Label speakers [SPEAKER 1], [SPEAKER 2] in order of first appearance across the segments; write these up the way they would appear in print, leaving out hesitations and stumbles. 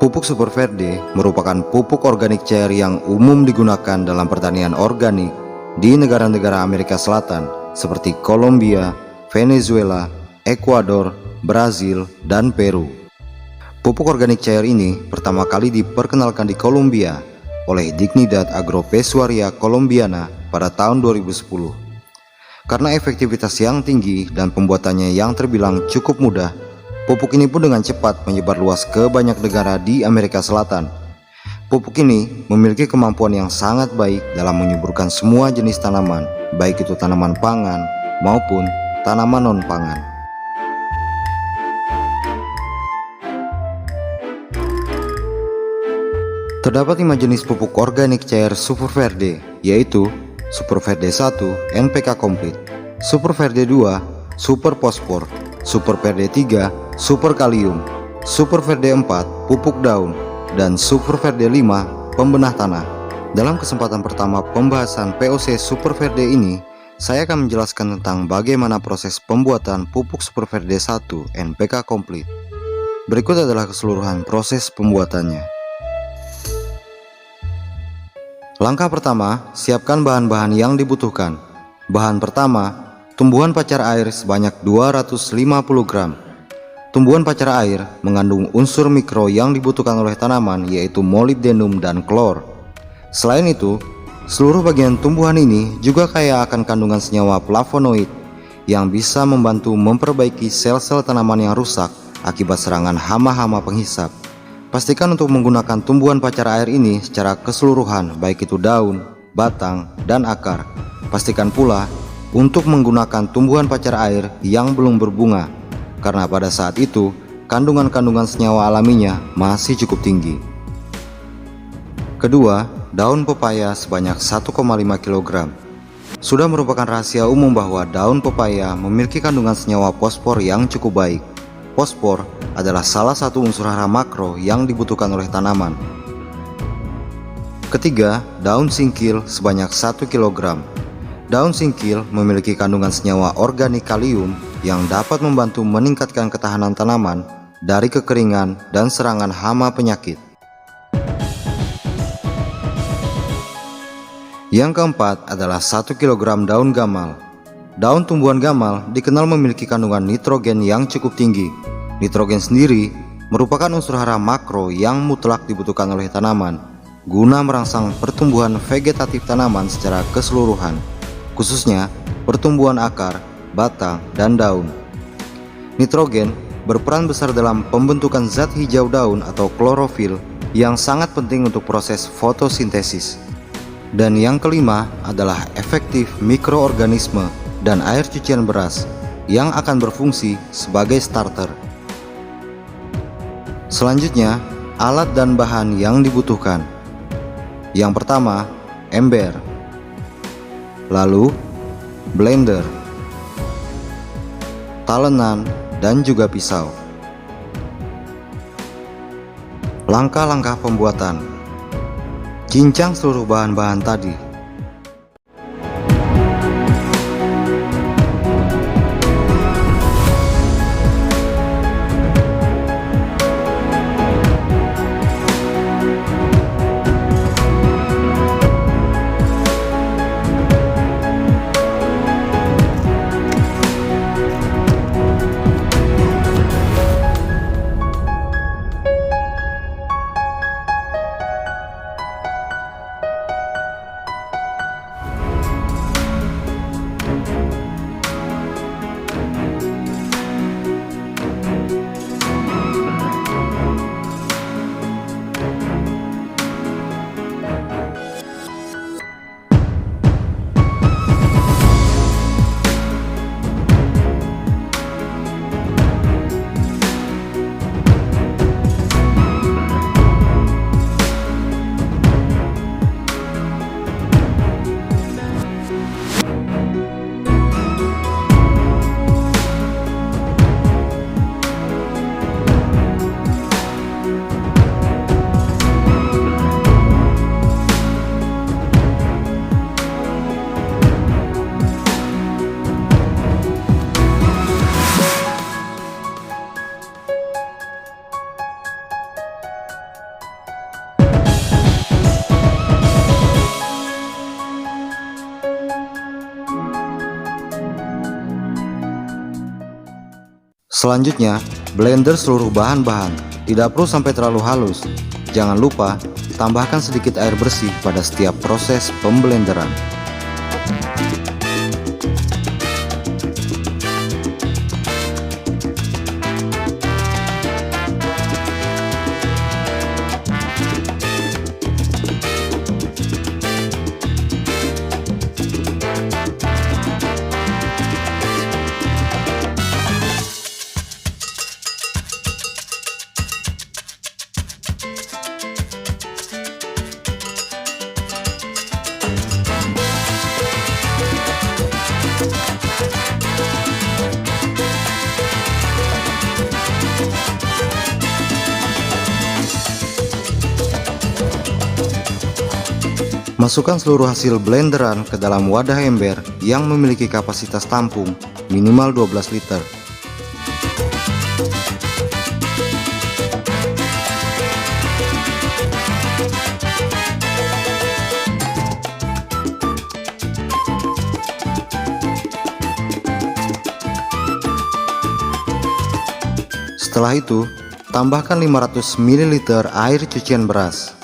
[SPEAKER 1] Pupuk Super Verde merupakan pupuk organik cair yang umum digunakan dalam pertanian organik di negara-negara Amerika Selatan seperti Kolombia, Venezuela, Ekuador, Brazil, dan Peru. Pupuk organik cair ini pertama kali diperkenalkan di Kolombia oleh Dignidad Agropecuaria Colombiana pada tahun 2010. Karena efektivitas yang tinggi dan pembuatannya yang terbilang cukup mudah, pupuk ini pun dengan cepat menyebar luas ke banyak negara di Amerika Selatan. Pupuk ini memiliki kemampuan yang sangat baik dalam menyuburkan semua jenis tanaman, baik itu tanaman pangan maupun tanaman non-pangan. Terdapat 5 jenis pupuk organik cair Super Verde, yaitu Super Verde 1 NPK Komplit, Super Verde 2 Super Fosfor, Super Verde 3 Super Kalium, Super Verde 4 pupuk daun, dan Super Verde 5 pembenah tanah. Dalam kesempatan pertama pembahasan POC Super Verde ini, saya akan menjelaskan tentang bagaimana proses pembuatan pupuk Super Verde 1 NPK Komplit. Berikut adalah keseluruhan proses pembuatannya. Langkah pertama, siapkan bahan-bahan yang dibutuhkan. Bahan pertama, tumbuhan pacar air sebanyak 250 gram. Tumbuhan pacar air mengandung unsur mikro yang dibutuhkan oleh tanaman, yaitu molybdenum dan klor. Selain itu, seluruh bagian tumbuhan ini juga kaya akan kandungan senyawa flavonoid yang bisa membantu memperbaiki sel-sel tanaman yang rusak akibat serangan hama-hama penghisap. Pastikan untuk menggunakan tumbuhan pacar air ini secara keseluruhan, baik itu daun, batang, dan akar. Pastikan pula untuk menggunakan tumbuhan pacar air yang belum berbunga, karena pada saat itu kandungan-kandungan senyawa alaminya masih cukup tinggi. Kedua, daun pepaya sebanyak 1,5 kg. Sudah merupakan rahasia umum bahwa daun pepaya memiliki kandungan senyawa fosfor yang cukup baik. Fosfor adalah salah satu unsur hara makro yang dibutuhkan oleh tanaman. Ketiga, daun singkil sebanyak 1 kg. Daun singkil memiliki kandungan senyawa organik kalium yang dapat membantu meningkatkan ketahanan tanaman dari kekeringan dan serangan hama penyakit. Yang keempat adalah 1 kg daun gamal. Daun tumbuhan gamal dikenal memiliki kandungan nitrogen yang cukup tinggi. Nitrogen sendiri merupakan unsur hara makro yang mutlak dibutuhkan oleh tanaman guna merangsang pertumbuhan vegetatif tanaman secara keseluruhan, khususnya pertumbuhan akar, batang, dan daun. Nitrogen berperan besar dalam pembentukan zat hijau daun atau klorofil yang sangat penting untuk proses fotosintesis. Dan yang kelima adalah efektif mikroorganisme dan air cucian beras yang akan berfungsi sebagai starter. Selanjutnya, alat dan bahan yang dibutuhkan. Yang pertama, ember. Lalu, blender, talenan, dan juga pisau. Langkah-langkah pembuatan. Cincang seluruh bahan-bahan tadi. Selanjutnya, blender seluruh bahan-bahan, tidak perlu sampai terlalu halus. Jangan lupa, tambahkan sedikit air bersih pada setiap proses pemblenderan. Masukkan seluruh hasil blenderan ke dalam wadah ember yang memiliki kapasitas tampung minimal 12 liter. Setelah itu, tambahkan 500 ml air cucian beras.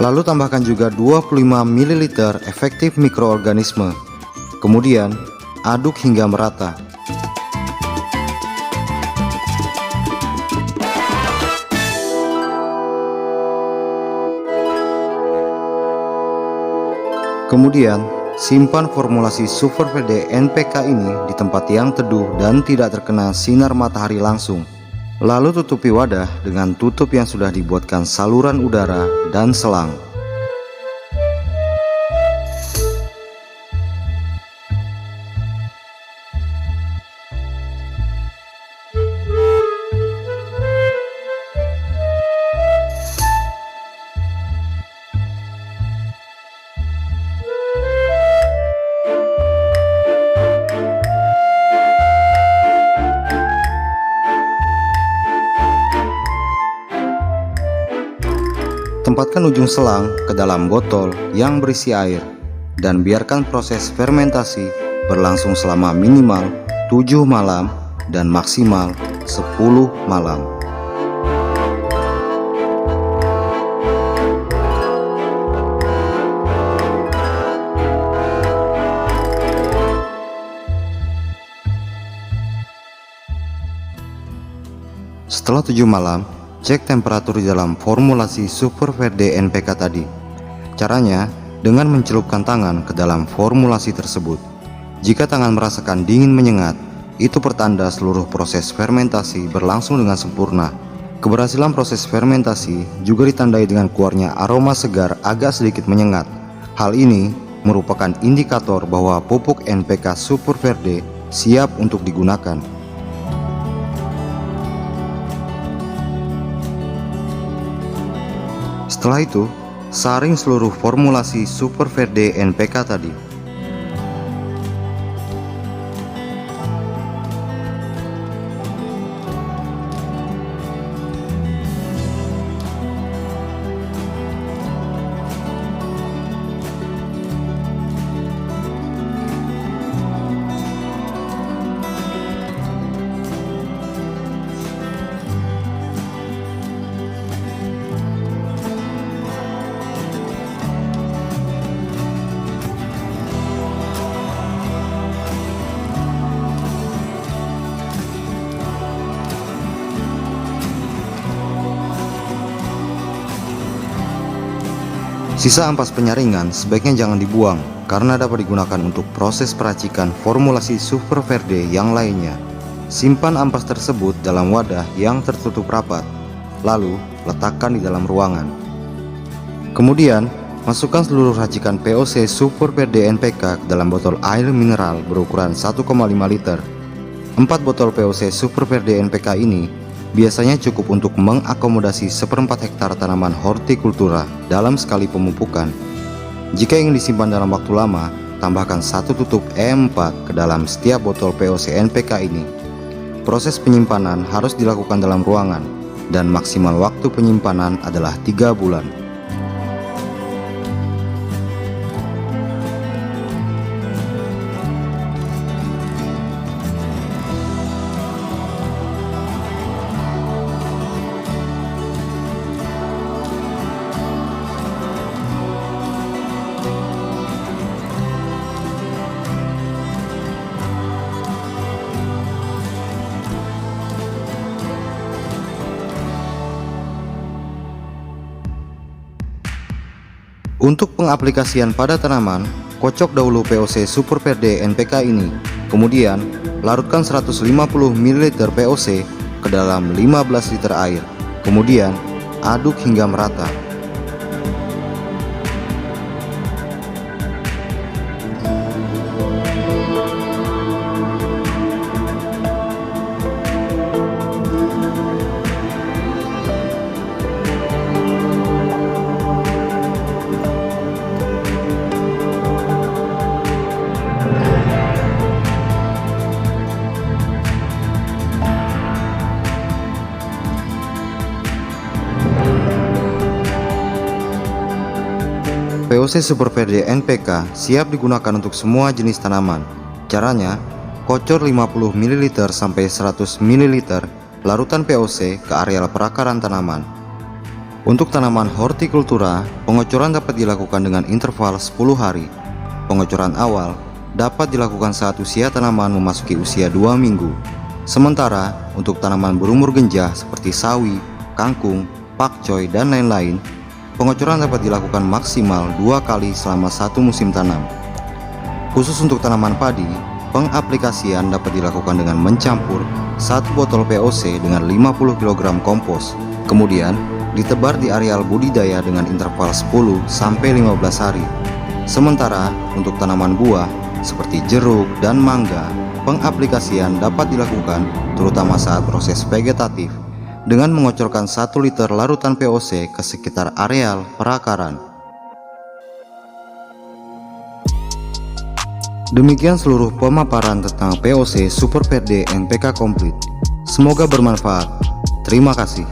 [SPEAKER 1] Lalu tambahkan juga 25 ml efektif mikroorganisme. Kemudian, aduk hingga merata. Kemudian, simpan formulasi Super VD NPK ini di tempat yang teduh dan tidak terkena sinar matahari langsung. Lalu tutupi wadah dengan tutup yang sudah dibuatkan saluran udara dan selang. Tempatkan ujung selang ke dalam botol yang berisi air dan biarkan proses fermentasi berlangsung selama minimal 7 malam dan maksimal 10 malam. Setelah 7 malam, cek temperatur di dalam formulasi Super VD NPK tadi. Caranya dengan mencelupkan tangan ke dalam formulasi tersebut. Jika tangan merasakan dingin menyengat, itu pertanda seluruh proses fermentasi berlangsung dengan sempurna. Keberhasilan proses fermentasi juga ditandai dengan keluarnya aroma segar agak sedikit menyengat. Hal ini merupakan indikator bahwa pupuk NPK Super VD siap untuk digunakan. Setelah itu, saring seluruh formulasi Super VD NPK tadi. Sisa ampas penyaringan sebaiknya jangan dibuang karena dapat digunakan untuk proses peracikan formulasi Super VD yang lainnya. Simpan ampas tersebut dalam wadah yang tertutup rapat, lalu letakkan di dalam ruangan. Kemudian, masukkan seluruh racikan POC Super VD NPK ke dalam botol air mineral berukuran 1,5 liter. 4 botol POC Super VD NPK ini biasanya cukup untuk mengakomodasi 1/4 hektar tanaman hortikultura dalam sekali pemupukan. Jika ingin disimpan dalam waktu lama, tambahkan 1 tutup E4 ke dalam setiap botol POC NPK ini. Proses penyimpanan harus dilakukan dalam ruangan dan maksimal waktu penyimpanan adalah 3 bulan. Untuk pengaplikasian pada tanaman, kocok dahulu POC Super Verde NPK ini. Kemudian, larutkan 150 ml POC ke dalam 15 liter air. Kemudian, aduk hingga merata. POC Super Verde NPK siap digunakan untuk semua jenis tanaman. Caranya, kocor 50 ml sampai 100 ml larutan POC ke areal perakaran tanaman. Untuk tanaman hortikultura, pengocoran dapat dilakukan dengan interval 10 hari. Pengocoran awal dapat dilakukan saat usia tanaman memasuki usia 2 minggu. Sementara untuk tanaman berumur genjah seperti sawi, kangkung, pakcoy, dan lain-lain, pengocoran dapat dilakukan maksimal 2 kali selama 1 musim tanam. Khusus untuk tanaman padi, pengaplikasian dapat dilakukan dengan mencampur 1 botol POC dengan 50 kg kompos, kemudian ditebar di areal budidaya dengan interval 10 sampai 15 hari. Sementara untuk tanaman buah seperti jeruk dan mangga, pengaplikasian dapat dilakukan terutama saat proses vegetatif dengan mengocorkan 1 liter larutan POC ke sekitar areal perakaran. Demikian seluruh pemaparan tentang POC Super Verde NPK komplit. Semoga bermanfaat. Terima kasih.